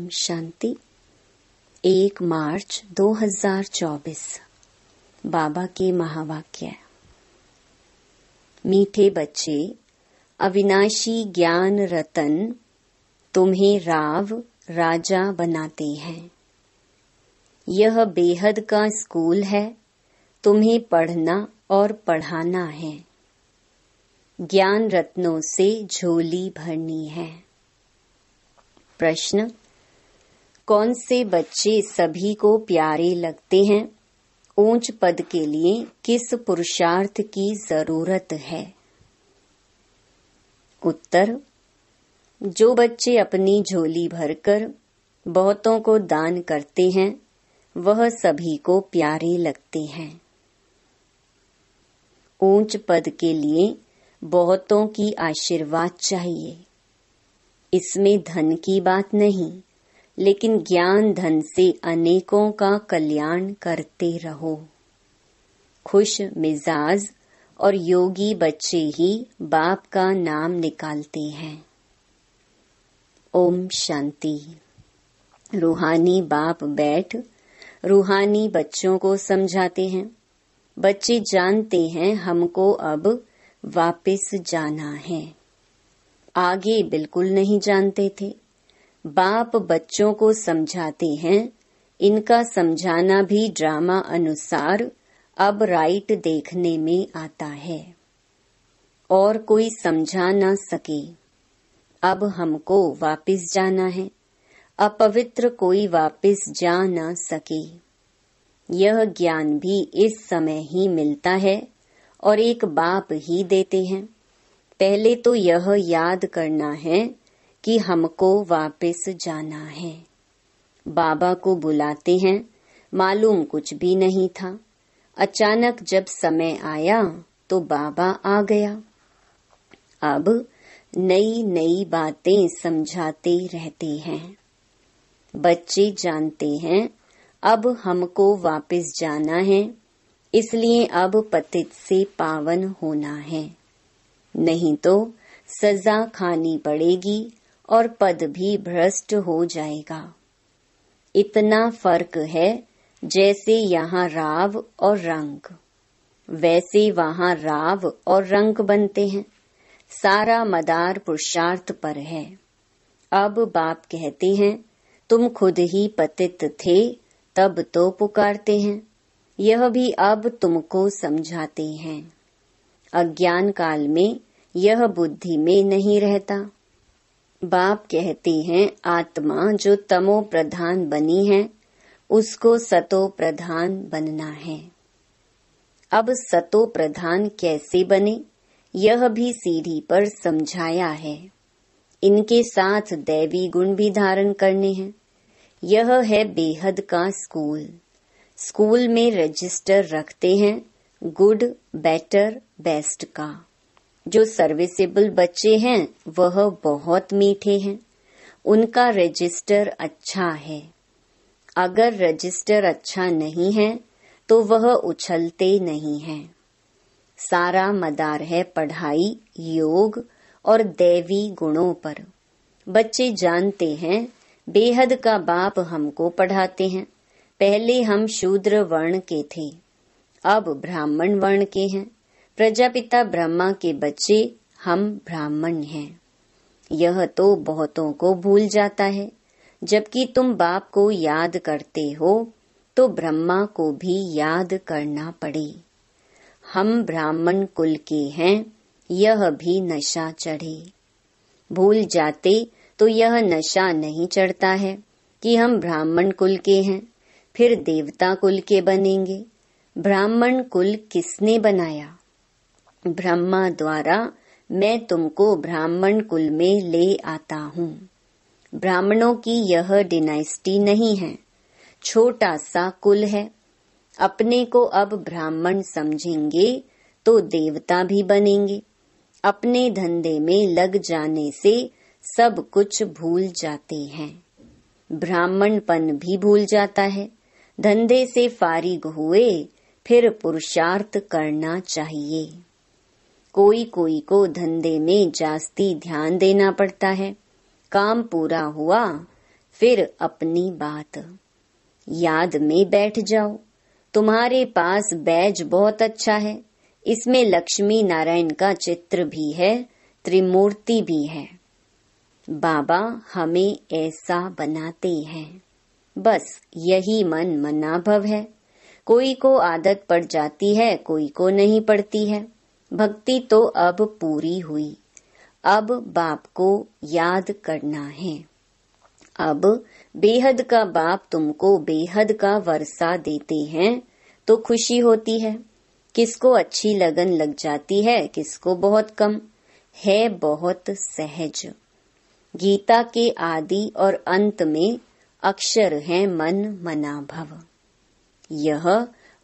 ओम शांति। 1 मार्च 2024 बाबा के महावाक्य। मीठे बच्चे, अविनाशी ज्ञान रतन तुम्हें राव राजा बनाते हैं। यह बेहद का स्कूल है, तुम्हें पढ़ना और पढ़ाना है। ज्ञान रत्नों से झोली भरनी है। प्रश्न: कौन से बच्चे सभी को प्यारे लगते हैं? ऊंच पद के लिए किस पुरुषार्थ की जरूरत है? उत्तर: जो बच्चे अपनी झोली भरकर बहुतों को दान करते हैं, वह सभी को प्यारे लगते हैं। ऊंच पद के लिए बहुतों की आशीर्वाद चाहिए। इसमें धन की बात नहीं, लेकिन ज्ञान धन से अनेकों का कल्याण करते रहो। खुश मिजाज और योगी बच्चे ही बाप का नाम निकालते हैं। ओम शांति। रूहानी बाप बैठ रूहानी बच्चों को समझाते हैं। बच्चे जानते हैं हमको अब वापस जाना है। आगे बिल्कुल नहीं जानते थे। बाप बच्चों को समझाते हैं। इनका समझाना भी ड्रामा अनुसार अब राइट देखने में आता है और कोई समझा न सके। अब हमको वापस जाना है। अपवित्र कोई वापस जा न सके। यह ज्ञान भी इस समय ही मिलता है और एक बाप ही देते हैं। पहले तो यह याद करना है कि हमको वापस जाना है। बाबा को बुलाते हैं, मालूम कुछ भी नहीं था। अचानक जब समय आया तो बाबा आ गया। अब नई नई बातें समझाते रहते हैं। बच्चे जानते हैं अब हमको वापस जाना है, इसलिए अब पतित से पावन होना है। नहीं तो सजा खानी पड़ेगी और पद भी भ्रष्ट हो जाएगा। इतना फर्क है, जैसे यहाँ राव और रंग, वैसे वहाँ राव और रंग बनते हैं। सारा मदार पुरुषार्थ पर है। अब बाप कहते हैं, तुम खुद ही पतित थे, तब तो पुकारते हैं। यह भी अब तुमको समझाते हैं। अज्ञान काल में यह बुद्धि में नहीं रहता। बाप कहते हैं, आत्मा जो तमो प्रधान बनी है, उसको सतो प्रधान बनना है। अब सतो प्रधान कैसे बने, यह भी सीढ़ी पर समझाया है। इनके साथ दैवी गुण भी धारण करने हैं। यह है बेहद का स्कूल। स्कूल में रजिस्टर रखते हैं गुड, बेटर, बेस्ट का। जो सर्विसेबल बच्चे हैं वह बहुत मीठे हैं। उनका रजिस्टर अच्छा है। अगर रजिस्टर अच्छा नहीं है तो वह उछलते नहीं हैं। सारा मदार है पढ़ाई, योग और दैवी गुणों पर। बच्चे जानते हैं बेहद का बाप हमको पढ़ाते हैं। पहले हम शूद्र वर्ण के थे, अब ब्राह्मण वर्ण के हैं। प्रजापिता ब्रह्मा के बच्चे हम ब्राह्मण हैं। यह तो बहुतों को भूल जाता है। जबकि तुम बाप को याद करते हो तो ब्रह्मा को भी याद करना पड़े। हम ब्राह्मण कुल के हैं, यह भी नशा चढ़े। भूल जाते तो यह नशा नहीं चढ़ता है कि हम ब्राह्मण कुल के हैं, फिर देवता कुल के बनेंगे। ब्राह्मण कुल किसने बनाया? ब्रह्मा द्वारा मैं तुमको ब्राह्मण कुल में ले आता हूँ। ब्राह्मणों की यह डिनाइस्टी नहीं है, छोटा सा कुल है। अपने को अब ब्राह्मण समझेंगे तो देवता भी बनेंगे। अपने धंधे में लग जाने से सब कुछ भूल जाते हैं। ब्राह्मणपन भी भूल जाता है। धंधे से फारिग हुए फिर पुरुषार्थ करना चाहिए। कोई कोई को धंधे में जास्ती ध्यान देना पड़ता है। काम पूरा हुआ फिर अपनी बात। याद में बैठ जाओ। तुम्हारे पास बैज बहुत अच्छा है, इसमें लक्ष्मी नारायण का चित्र भी है, त्रिमूर्ति भी है। बाबा हमें ऐसा बनाते हैं। बस यही मन मनाभव है। कोई को आदत पड़ जाती है, कोई को नहीं पड़ती है। भक्ति तो अब पूरी हुई। अब बाप को याद करना है। अब बेहद का बाप तुमको बेहद का वर्षा देते हैं तो खुशी होती है। किसको अच्छी लगन लग जाती है, किसको बहुत कम है, बहुत सहज। गीता के आदि और अंत में अक्षर है मन मना भव। यह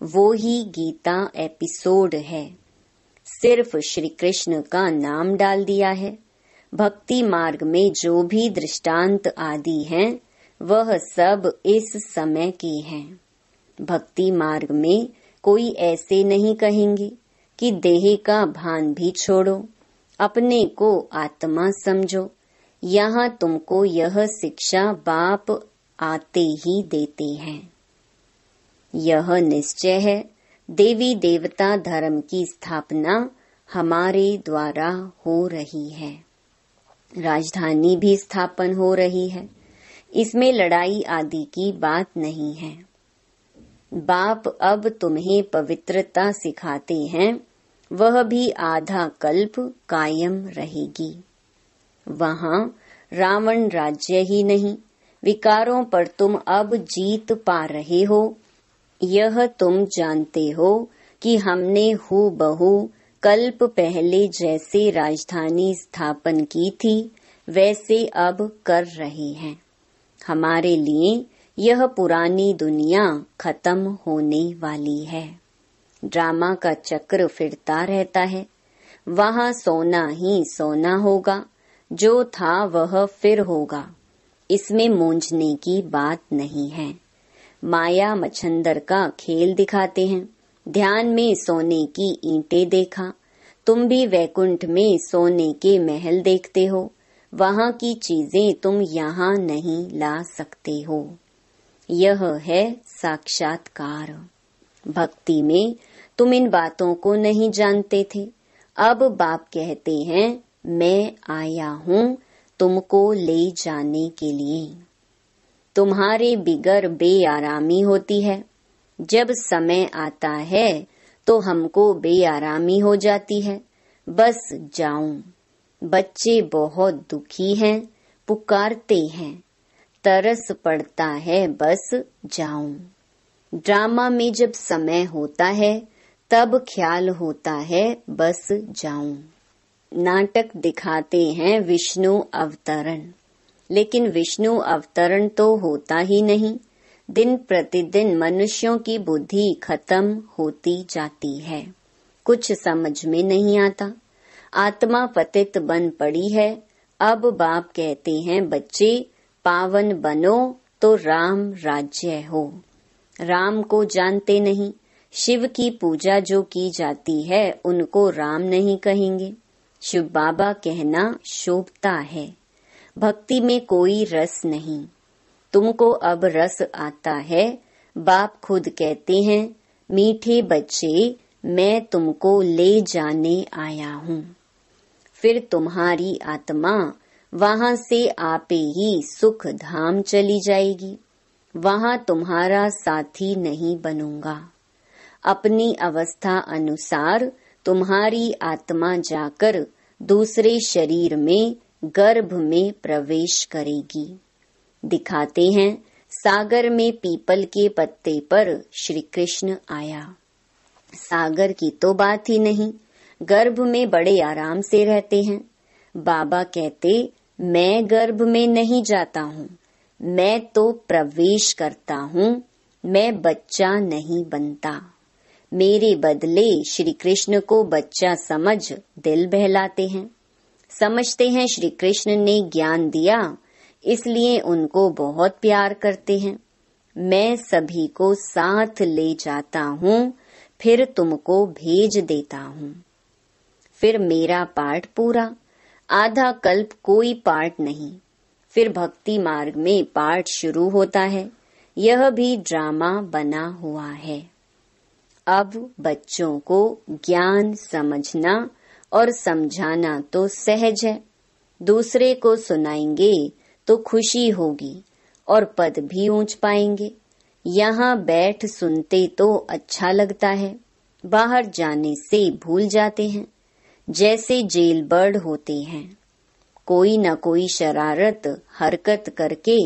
वो ही गीता एपिसोड है। सिर्फ श्री कृष्ण का नाम डाल दिया है। भक्ति मार्ग में जो भी दृष्टांत आदि हैं, वह सब इस समय के हैं। भक्ति मार्ग में कोई ऐसे नहीं कहेंगे कि देह का भान भी छोड़ो, अपने को आत्मा समझो। यहाँ तुमको यह शिक्षा बाप आते ही देते हैं। यह निश्चय है, देवी देवता धर्म की स्थापना हमारे द्वारा हो रही है। राजधानी भी स्थापन हो रही है। इसमें लड़ाई आदि की बात नहीं है। बाप अब तुम्हें पवित्रता सिखाते हैं, वह भी आधा कल्प कायम रहेगी। वहाँ रावण राज्य ही नहीं, विकारों पर तुम अब जीत पा रहे हो। यह तुम जानते हो कि हमने हूबहू कल्प पहले जैसे राजधानी स्थापन की थी, वैसे अब कर रहे हैं। हमारे लिए यह पुरानी दुनिया खत्म होने वाली है। ड्रामा का चक्र फिरता रहता है। वहाँ सोना ही सोना होगा, जो था वह फिर होगा। इसमें मूंझने की बात नहीं है। माया मच्छंदर का खेल दिखाते हैं। ध्यान में सोने की ईंटें देखा, तुम भी वैकुंठ में सोने के महल देखते हो। वहाँ की चीजें तुम यहाँ नहीं ला सकते हो। यह है साक्षात्कार। भक्ति में तुम इन बातों को नहीं जानते थे। अब बाप कहते हैं, मैं आया हूँ तुमको ले जाने के लिए। तुम्हारे बिगर बेआरामी होती है। जब समय आता है तो हमको बेआरामी हो जाती है। बस जाऊं। बच्चे बहुत दुखी हैं, पुकारते हैं, तरस पड़ता है, बस जाऊं। ड्रामा में जब समय होता है तब ख्याल होता है, बस जाऊं। नाटक दिखाते हैं विष्णु अवतरण, लेकिन विष्णु अवतरण तो होता ही नहीं। दिन प्रतिदिन मनुष्यों की बुद्धि खत्म होती जाती है। कुछ समझ में नहीं आता। आत्मा पतित बन पड़ी है। अब बाप कहते हैं, बच्चे पावन बनो तो राम राज्य हो। राम को जानते नहीं। शिव की पूजा जो की जाती है उनको राम नहीं कहेंगे। शिव बाबा कहना शोभता है। भक्ति में कोई रस नहीं। तुमको अब रस आता है। बाप खुद कहते हैं, मीठे बच्चे मैं तुमको ले जाने आया हूँ। फिर तुम्हारी आत्मा वहाँ से आपे ही सुख धाम चली जाएगी। वहाँ तुम्हारा साथी नहीं बनूंगा। अपनी अवस्था अनुसार तुम्हारी आत्मा जाकर दूसरे शरीर में गर्भ में प्रवेश करेगी। दिखाते हैं, सागर में पीपल के पत्ते पर श्री कृष्ण आया। सागर की तो बात ही नहीं, गर्भ में बड़े आराम से रहते हैं। बाबा कहते, मैं गर्भ में नहीं जाता हूँ, मैं तो प्रवेश करता हूँ, मैं बच्चा नहीं बनता। मेरे बदले श्री कृष्ण को बच्चा समझ दिल बहलाते हैं। समझते हैं श्री कृष्ण ने ज्ञान दिया, इसलिए उनको बहुत प्यार करते हैं। मैं सभी को साथ ले जाता हूँ, फिर तुमको भेज देता हूँ। फिर मेरा पाठ पूरा। आधा कल्प कोई पाठ नहीं। फिर भक्ति मार्ग में पाठ शुरू होता है। यह भी ड्रामा बना हुआ है। अब बच्चों को ज्ञान समझना और समझाना तो सहज है। दूसरे को सुनाएंगे तो खुशी होगी और पद भी ऊंच पाएंगे। यहाँ बैठ सुनते तो अच्छा लगता है, बाहर जाने से भूल जाते हैं। जैसे जेल बर्ड होते हैं, कोई न कोई शरारत हरकत करके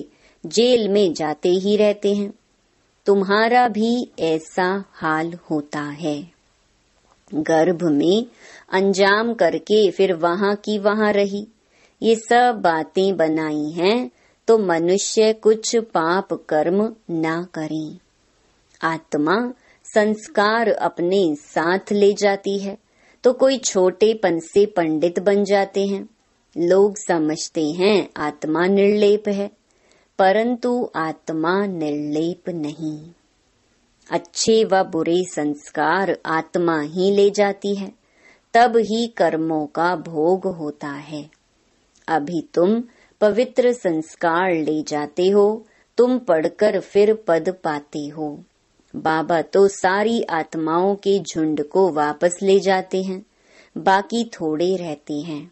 जेल में जाते ही रहते हैं। तुम्हारा भी ऐसा हाल होता है। गर्भ में अंजाम करके फिर वहाँ की वहाँ रही। ये सब बातें बनाई हैं तो मनुष्य कुछ पाप कर्म ना करें। आत्मा संस्कार अपने साथ ले जाती है तो कोई छोटेपन से पंडित बन जाते हैं। लोग समझते हैं आत्मा निर्लेप है, परंतु आत्मा निर्लेप नहीं। अच्छे व बुरे संस्कार आत्मा ही ले जाती है, तब ही कर्मों का भोग होता है। अभी तुम पवित्र संस्कार ले जाते हो, तुम पढ़कर फिर पद पाते हो। बाबा तो सारी आत्माओं के झुंड को वापस ले जाते हैं, बाकी थोड़े रहते हैं।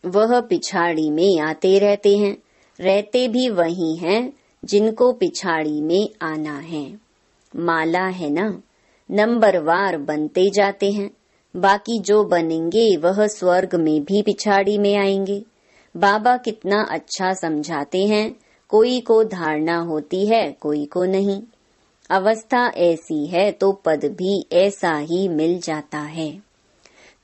वह पिछाड़ी में आते रहते हैं, रहते भी वही हैं जिनको पिछाड़ी में आना है। माला है ना, नंबरवार बनते जाते हैं। बाकी जो बनेंगे वह स्वर्ग में भी पिछाड़ी में आएंगे। बाबा कितना अच्छा समझाते हैं। कोई को धारणा होती है, कोई को नहीं। अवस्था ऐसी है तो पद भी ऐसा ही मिल जाता है।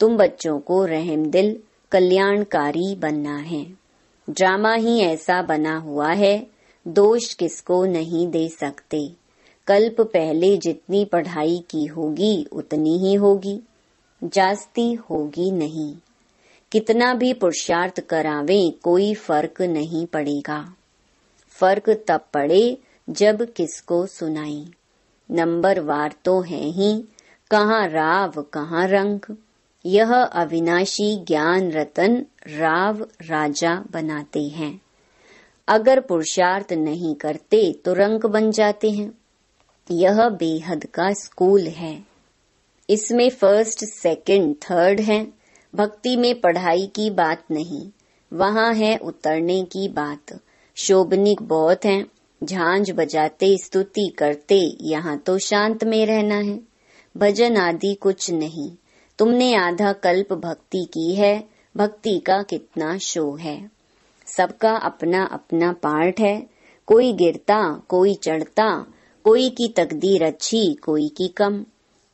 तुम बच्चों को रहमदिल कल्याणकारी बनना है। ड्रामा ही ऐसा बना हुआ है, दोष किसको नहीं दे सकते। कल्प पहले जितनी पढ़ाई की होगी उतनी ही होगी, जास्ती होगी नहीं। कितना भी पुरुषार्थ करावें कोई फर्क नहीं पड़ेगा। फर्क तब पड़े जब किसको सुनाई। नंबरवार तो है ही, कहाँ राव कहाँ रंग। यह अविनाशी ज्ञान रतन राव राजा बनाते हैं। अगर पुरुषार्थ नहीं करते तो रंक बन जाते हैं। यह बेहद का स्कूल है। इसमें फर्स्ट सेकंड थर्ड है। भक्ति में पढ़ाई की बात नहीं, वहाँ है उतरने की बात। शोभनिक बहुत हैं, झांझ बजाते स्तुति करते, यहाँ तो शांत में रहना है। भजन आदि कुछ नहीं। तुमने आधा कल्प भक्ति की है, भक्ति का कितना शो है। सबका अपना अपना पार्ट है। कोई गिरता, कोई चढ़ता, कोई की तकदीर अच्छी, कोई की कम।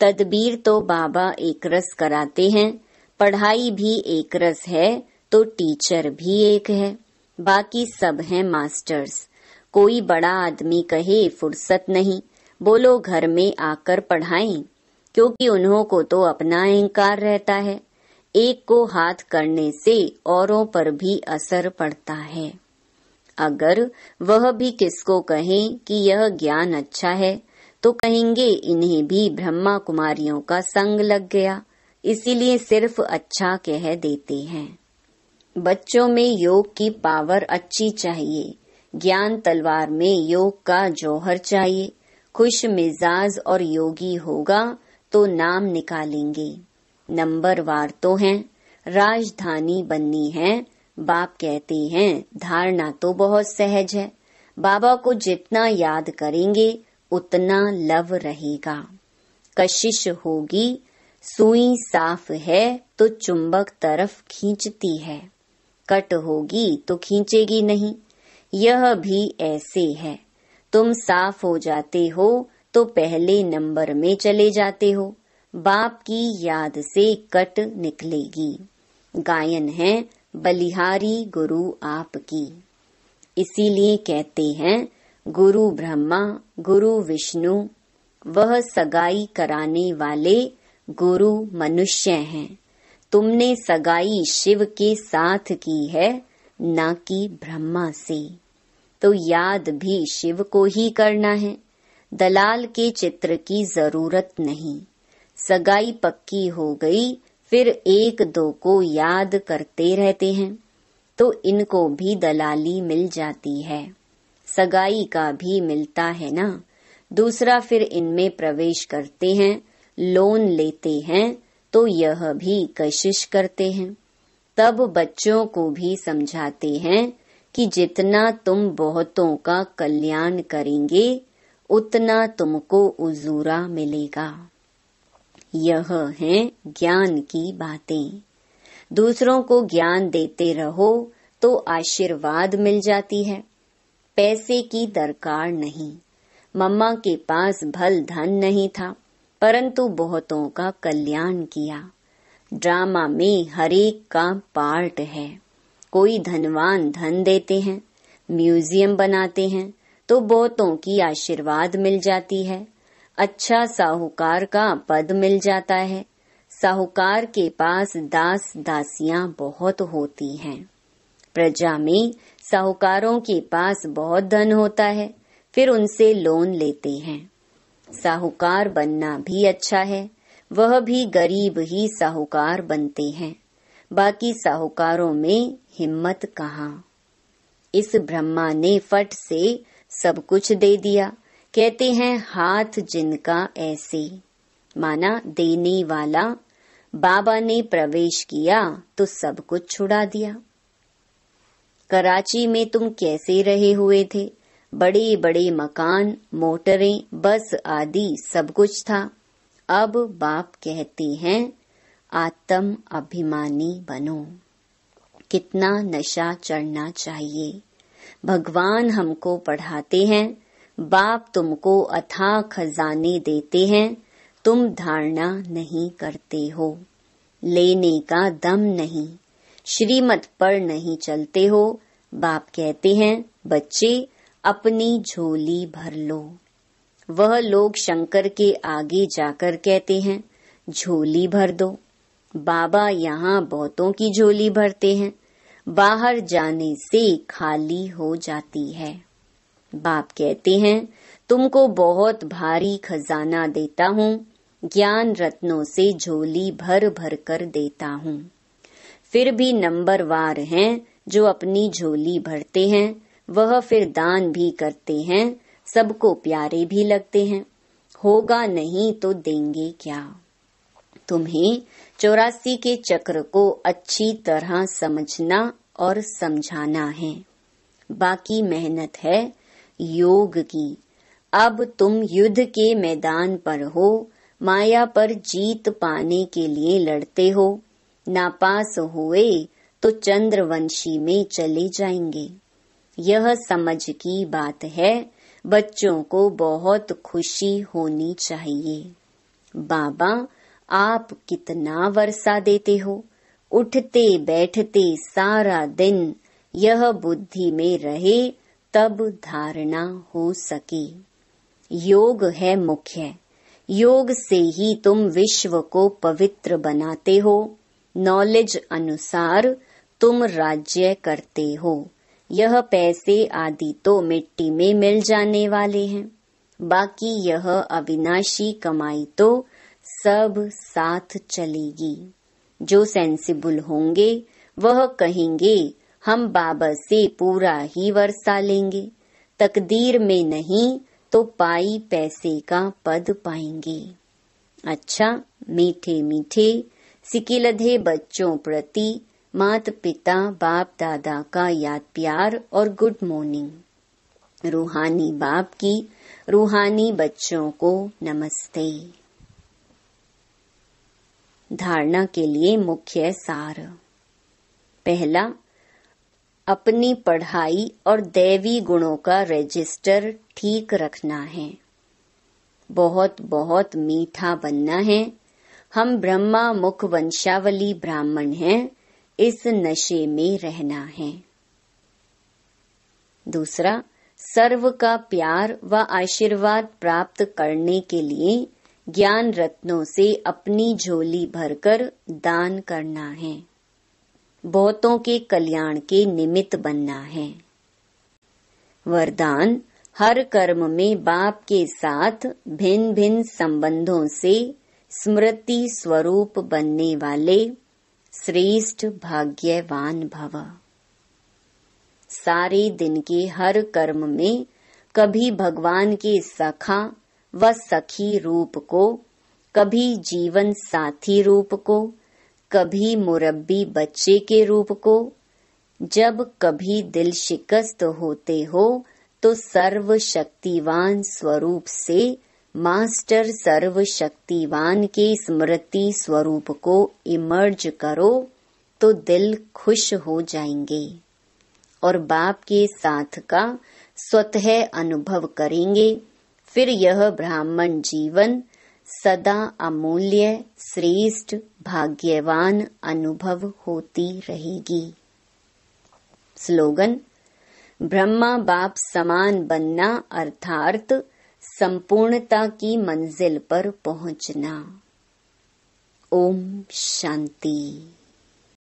तदबीर तो बाबा एक रस कराते हैं। पढ़ाई भी एक रस है तो टीचर भी एक है, बाकी सब हैं मास्टर्स। कोई बड़ा आदमी कहे फुर्सत नहीं, बोलो घर में आकर पढ़ाएं, क्योंकि उन्हों को तो अपना अहंकार रहता है। एक को हाथ करने से औरों पर भी असर पड़ता है। अगर वह भी किसको कहें कि यह ज्ञान अच्छा है तो कहेंगे इन्हें भी ब्रह्मा कुमारियों का संग लग गया, इसीलिए सिर्फ अच्छा कह देते हैं। बच्चों में योग की पावर अच्छी चाहिए। ज्ञान तलवार में योग का जौहर चाहिए। खुश मिजाज और योगी होगा तो नाम निकालेंगे। नंबरवार तो हैं, राजधानी बननी है। बाप कहते हैं धारणा तो बहुत सहज है। बाबा को जितना याद करेंगे उतना लव रहेगा। कशिश होगी, सुई साफ है तो चुंबक तरफ खींचती है, कट होगी तो खींचेगी नहीं। यह भी ऐसे है। तुम साफ हो जाते हो तो पहले नंबर में चले जाते हो। बाप की याद से कट निकलेगी। गायन है बलिहारी गुरु आपकी। इसीलिए कहते हैं गुरु ब्रह्मा गुरु विष्णु, वह सगाई कराने वाले गुरु मनुष्य हैं। तुमने सगाई शिव के साथ की है, ना कि ब्रह्मा से। तो याद भी शिव को ही करना है। दलाल के चित्र की जरूरत नहीं। सगाई पक्की हो गई, फिर एक दो को याद करते रहते हैं। तो इनको भी दलाली मिल जाती है, सगाई का भी मिलता है ना। दूसरा फिर इनमें प्रवेश करते हैं, लोन लेते हैं, तो यह भी कशिश करते हैं। तब बच्चों को भी समझाते हैं कि जितना तुम बहुतों का कल्याण करेंगे उतना तुमको उजूरा मिलेगा। यह है ज्ञान की बातें। दूसरों को ज्ञान देते रहो तो आशीर्वाद मिल जाती है, पैसे की दरकार नहीं। मम्मा के पास भल धन नहीं था, परंतु बहुतों का कल्याण किया। ड्रामा में हरेक का पार्ट है। कोई धनवान धन देते हैं, म्यूजियम बनाते हैं, तो बहुतों की आशीर्वाद मिल जाती है। अच्छा साहूकार का पद मिल जाता है। साहूकार के पास दास दासियां बहुत होती हैं। प्रजा में साहूकारों के पास बहुत धन होता है, फिर उनसे लोन लेते हैं। साहूकार बनना भी अच्छा है, वह भी गरीब ही साहूकार बनते हैं। बाकी साहूकारों में हिम्मत कहाँ। इस ब्रह्मा ने फट से सब कुछ दे दिया। कहते हैं हाथ जिनका ऐसे, माना देने वाला। बाबा ने प्रवेश किया तो सब कुछ छुड़ा दिया। कराची में तुम कैसे रहे हुए थे? बड़े बड़े मकान, मोटरें, बस आदि सब कुछ था। अब बाप कहते हैं आत्म अभिमानी बनो। कितना नशा चढ़ना चाहिए। भगवान हमको पढ़ाते हैं, बाप तुमको अथाह खजाने देते हैं, तुम धारणा नहीं करते हो। लेने का दम नहीं, श्रीमत पर नहीं चलते हो। बाप कहते हैं बच्चे अपनी झोली भर लो। वह लोग शंकर के आगे जाकर कहते हैं झोली भर दो। बाबा यहाँ बहुतों की झोली भरते हैं, बाहर जाने से खाली हो जाती है। बाप कहते हैं तुमको बहुत भारी खजाना देता हूँ, ज्ञान रत्नों से झोली भर भर कर देता हूँ। फिर भी नंबरवार हैं जो अपनी झोली भरते हैं, वह फिर दान भी करते हैं, सबको प्यारे भी लगते हैं। होगा नहीं तो देंगे क्या। तुम्हें 84 के चक्र को अच्छी तरह समझना और समझाना है। बाकी मेहनत है योग की। अब तुम युद्ध के मैदान पर हो, माया पर जीत पाने के लिए लड़ते हो। नापास हुए तो चंद्रवंशी में चले जाएंगे। यह समझ की बात है। बच्चों को बहुत खुशी होनी चाहिए। बाबा आप कितना वर्षा देते हो, उठते बैठते सारा दिन यह बुद्धि में रहे तब धारणा हो सके। योग है मुख्य। योग से ही तुम विश्व को पवित्र बनाते हो। नॉलेज अनुसार तुम राज्य करते हो। यह पैसे आदि तो मिट्टी में मिल जाने वाले हैं, बाकी यह अविनाशी कमाई तो सब साथ चलेगी। जो सेंसिबल होंगे वह कहेंगे हम बाबा से पूरा ही वर्षा लेंगे, तकदीर में नहीं तो पाई पैसे का पद पाएंगे। अच्छा, मीठे मीठे सिकिलधे बच्चों प्रति माता पिता बाप दादा का याद प्यार और गुड मॉर्निंग। रूहानी बाप की रूहानी बच्चों को नमस्ते। धारणा के लिए मुख्य सार। पहला, अपनी पढ़ाई और दैवी गुणों का रजिस्टर ठीक रखना है। बहुत बहुत मीठा बनना है। हम ब्रह्मा मुख वंशावली ब्राह्मण हैं, इस नशे में रहना है। दूसरा, सर्व का प्यार व आशीर्वाद प्राप्त करने के लिए ज्ञान रत्नों से अपनी झोली भरकर दान करना है। बहुतों के कल्याण के निमित्त बनना है। वरदान, हर कर्म में बाप के साथ भिन्न भिन्न संबंधों से स्मृति स्वरूप बनने वाले श्रेष्ठ भाग्यवान भव। सारे दिन के हर कर्म में कभी भगवान के सखा व सखी रूप को, कभी जीवन साथी रूप को, कभी मुरब्बी बच्चे के रूप को, जब कभी दिल शिकस्त होते हो तो सर्वशक्तिवान स्वरूप से मास्टर सर्वशक्तिवान के स्मृति स्वरूप को इमर्ज करो तो दिल खुश हो जाएंगे और बाप के साथ का स्वतः अनुभव करेंगे। फिर यह ब्राह्मण जीवन सदा अमूल्य, श्रेष्ठ, भाग्यवान अनुभव होती रहेगी। स्लोगन: ब्रह्मा बाप समान बनना अर्थात संपूर्णता की मंजिल पर पहुंचना। ओम शांति।